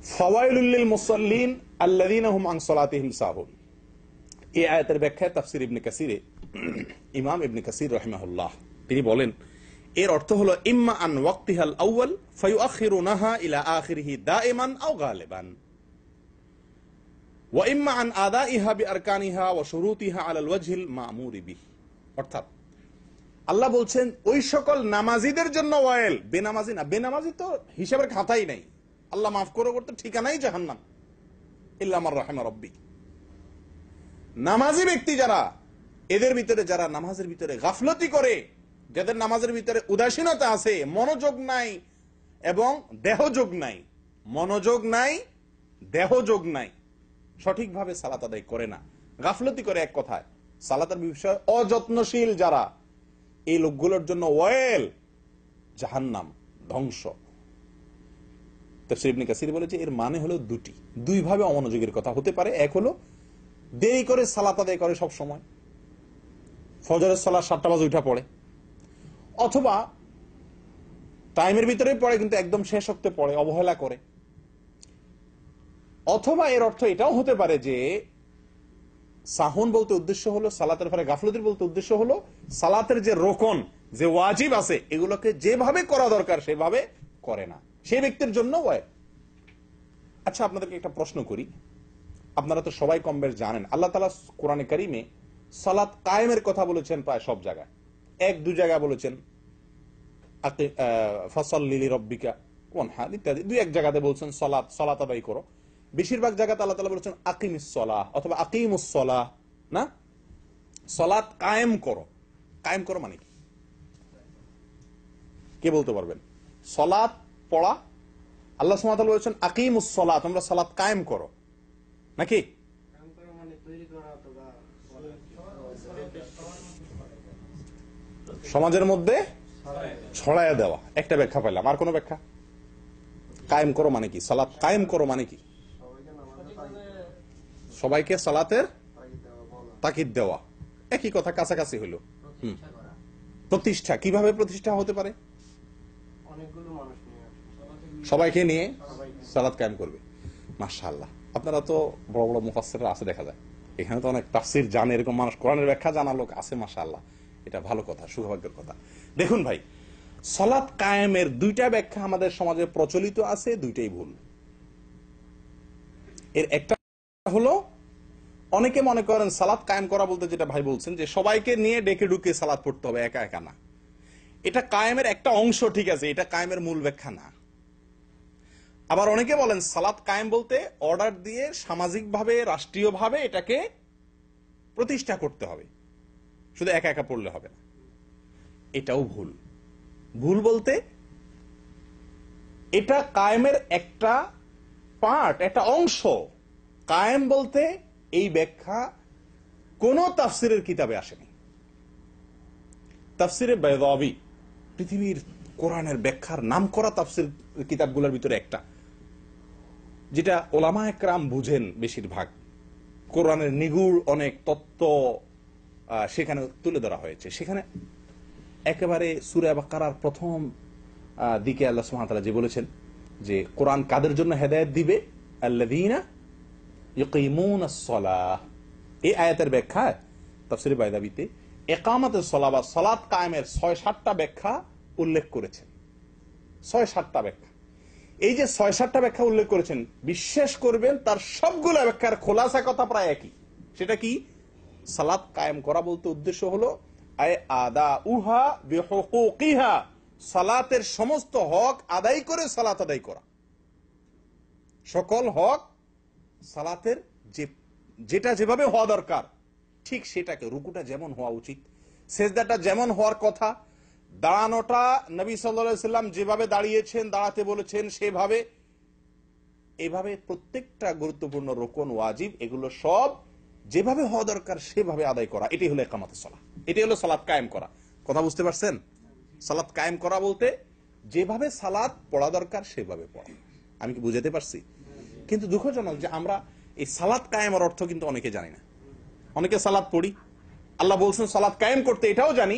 ফাওয়াইলুল লিল মুসাল্লিন আল্লাযীনা হুম আন সালাতিহিম সাহুন। এই আয়াতের ব্যাখ্যায় তাফসীর ইবনে কাসিরে ইমাম ইবনে কাসির রাহিমাহুল্লাহ তিনি বলেন, এর অর্থ হলো ইম্মা আন ওয়াক্তিহাল আউয়াল ফায়ুআখিরুনাহা ইলা আখিরিহি দাইমান আও গালিবান ওয়া ইম্মা আন আদাইহা বিআরকানিহা ওয়া শুরুতিহা আলাল ওয়াজহিল মা'মুরি বিহি। অর্থাৎ আল্লাহ বলছেন ওই সকল নামাজীদের জন্য ওয়াইল, বেনামাজি না। বেনামাজি তো হিসাবের খাতাই নাই, আল্লাহ মাফ করে করতে ঠিকানাই জাহান্নাম, ইল্লা মান রাহিমা রাব্বি। নামাজি ব্যক্তি যারা, এদের ভিতরে যারা নামাজের ভিতরে গাফলতি করে, যাদের নামাজের ভিতরে উদাসীনতা আছে, মনোযোগ নাই এবং দেহযোগ নাই, মনোযোগ নাই দেহযোগ নাই, সঠিকভাবে সালাত আদায় করে না, গাফলতি করে, এক কথায় সালাতের বিষয়ে অযত্নশীল যারা, এই লোকগুলোর জন্য ওয়াইল, জাহান্নাম, ধ্বংস। তাফসীর ইবনে কাসির বলেছে এর মানে হলো দুই ভাবে অমনোযোগের কথা হতে পারে। এক হলো দেরি করে সালাত আদায় করে সব সময়, ফজরের সালাত 7টা বাজে উঠা পড়ে, অথবা টাইমের ভিতরে পড়ে কিন্তু একদম শেষ হতে পড়ে, অবহেলা করে। অথবা এর অর্থ এটাও হতে পারে যে সাহুন বলতে উদ্দেশ্য হলো সালাতের পরে গাফলতির বলতে উদ্দেশ্য হলো সালাতের যে রোকন, যে ওয়াজিব আছে, এগুলোকে যেভাবে করা দরকার সেভাবে করে না, সেই ব্যক্তির জন্য ওয়াজিব। আচ্ছা, আপনাদেরকে একটা প্রশ্ন করি। আপনারা তো সবাই কম বেশ জানেন আল্লাহ তাআলা কোরআনে কারিমে সালাত কায়েমের কথা বলেছেন প্রায় সব জায়গায়। এক দু জায়গায় বলেছেন ফাসাল্লি লিরাব্বিকা ওয়ানহার ইত্যাদি, দুই এক জায়গাতে বলছেন সালাত আদায় করো। বেশিরভাগ জায়গাতে আল্লাহ তাআলা বলেছেন আকিমিস সালাহ অথবা আকিমুস সালাহ, না, সালাত কায়েম করো। কায়েম করো মানে কি? কে বলতে পারবেন? সালাত পড়া, আল্লাহ সুবহানাহু ওয়া তাআলা বলেছেন আকিমুস সালাহ, তোমরা সালাত কায়েম করো, নাকি? সমাজের মধ্যে ছড়ায়া দেওয়া, একটা ব্যাখ্যা পাইলাম। আর কোন ব্যাখ্যা? কায়েম করো মানে কি? সালাত কায়েম করো মানে কি? সবাইকে সালাতের তাকিদ দেওয়া, একই কথা, কাছাকাছি হইল। প্রতিষ্ঠা, কিভাবে প্রতিষ্ঠা হতে পারে? সবাইকে নিয়ে সালাত কায়েম করবে। মাশাআল্লাহ, আপনারা তো বড় বড় মুফাসসিররা আছে দেখা যায়, এখানে তো অনেক তাফসীর জানে, এরকম মানুষ, কোরআনের ব্যাখ্যা জানা লোক আছে, মাশাআল্লাহ, এটা ভালো কথা, সৌভাগ্যের কথা। দেখুন ভাই, সালাত কায়েমের দুইটা ব্যাখ্যা আমাদের সমাজে প্রচলিত আছে, দুইটাই ভুল। এর একটা হলো অনেকে মনে করেন সালাত কায়েম করা বলতে যেটা ভাই বলছেন যে সবাইকে নিয়ে ডেকে ডুকে সালাত পড়তে হবে, একা একা না। এটা কায়েমের একটা অংশ, ঠিক আছে, এটা কায়েমের মূল ব্যাখ্যা না। আবার অনেকে বলেন সালাত কায়েম বলতে অর্ডার দিয়ে সামাজিকভাবে, রাষ্ট্রীয়ভাবে এটাকে প্রতিষ্ঠা করতে হবে, শুধু একা একা পড়লে হবে না। এটাও ভুল। ভুল বলতে এটা কায়েমের একটা পার্ট, একটা অংশ। কায়েম বলতে এই ব্যাখ্যা কোন তাফসিরের কিতাবে আসেনি। তাফসিরে বাইদাবী পৃথিবীর কোরআনের ব্যাখ্যার নামকরা তাফসির কিতাবগুলোর ভিতরে একটা, যেটা ওলামা একরাম বুঝেন বেশিরভাগ, কোরআনের নিগুড় অনেক তত্ত্ব সেখানে তুলে ধরা হয়েছে। সেখানে একেবারে সূরা বাকারার প্রথম দিকে আল্লাহ সুবহানাহু ওয়া তাআলা যে বলেছেন যে কোরআন কাদের জন্য হেদায়েত দিবে, আল্লাযীনা ইয়ুকিমুনাস সালাহ, এই আয়াতের ব্যাখ্যায় তাফসীরে বাইদাবীতে ইকামাতুস সালাহ বা সালাত কায়েমের ৬-৭টা ব্যাখ্যা উল্লেখ করেছেন। ৬-৭টা ব্যাখ্যা। এই যে ৬-৭টা ব্যাখ্যা উল্লেখ করেছেন, বিশ্বাস করবেন তার সবগুলো ব্যাখ্যার খোলাসা কথা প্রায় একই। সেটা কি? সালাত কায়েম করা বলতে উদ্দেশ্য হলো আদাউহা বিহুকুকিহা, সালাতের সমস্ত হক আদায় করে সালাত আদায় করা। সকল হক সালাতের যেটা যেভাবে হওয়া দরকার ঠিক সেটাকে, রুকুটা যেমন হওয়া উচিত, সেজদাটা যেমন হওয়ার কথা, দাঁড়ানোটা নবী সাল্লাল্লাহু আলাইহি সাল্লাম যেভাবে দাঁড়িয়েছেন, দাঁড়াতে বলেছেন সেভাবে, এইভাবে প্রত্যেকটা গুরুত্বপূর্ণ রুকন, ওয়াজিব, এগুলো সব যেভাবে হওয়া দরকার সেভাবে আদায় করা, এটাই হলো ইকামাতুস সালাহ, এটাই হলো সালাত কায়েম করা। কথা বুঝতে পারছেন? সালাত কায়েম করা বলতে যেভাবে সালাত পড়া দরকার সেভাবে পড়া। আমি কি বুঝাতে পারছি? কিন্তু দুঃখজনক যে আমরা এই সালাত কায়েমের অর্থ কিন্তু অনেকে জানি না। অনেকে সালাত পড়ি, আল্লাহ বলছেন সালাত কায়েম করতে, এটাও জানি,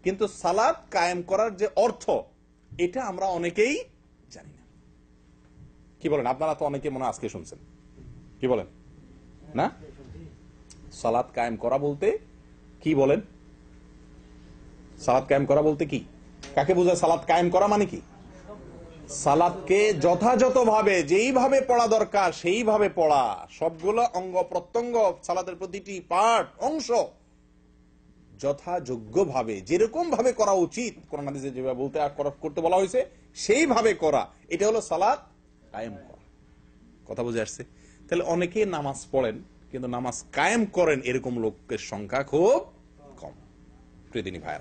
কিন্তু সালাত কায়েম করার যে অর্থ এটা আমরা অনেকেই জানি না। কি বলেন আপনারা? তো অনেকে মনে হয় আজকে শুনছেন। কি বলেন না? সালাত কায়েম করা বলতে কি বলেন? সালাত কায়েম করা বলতে কি, কাকে বোঝায়? সালাত কায়েম করা মানে কি? সালাতকে যথাযথভাবে যেইভাবে পড়া দরকার সেইভাবে পড়া, সবগুলো অঙ্গ প্রত্যঙ্গ, সালাতের প্রতিটি পার্ট অংশ যথাযোগ্যভাবে যেরকম ভাবে করা উচিত, কোরআন হাদিসে যেভাবে বলতে করতে বলা হয়েছে সেইভাবে করা, এটা হলো সালাত কায়েম করা। কথা বুঝে আসছে? তাহলে অনেকে নামাজ পড়েন কিন্তু নামাজ কায়েম করেন এরকম লোকের সংখ্যা খুব কম। প্রিয়দিনী ভাইরা,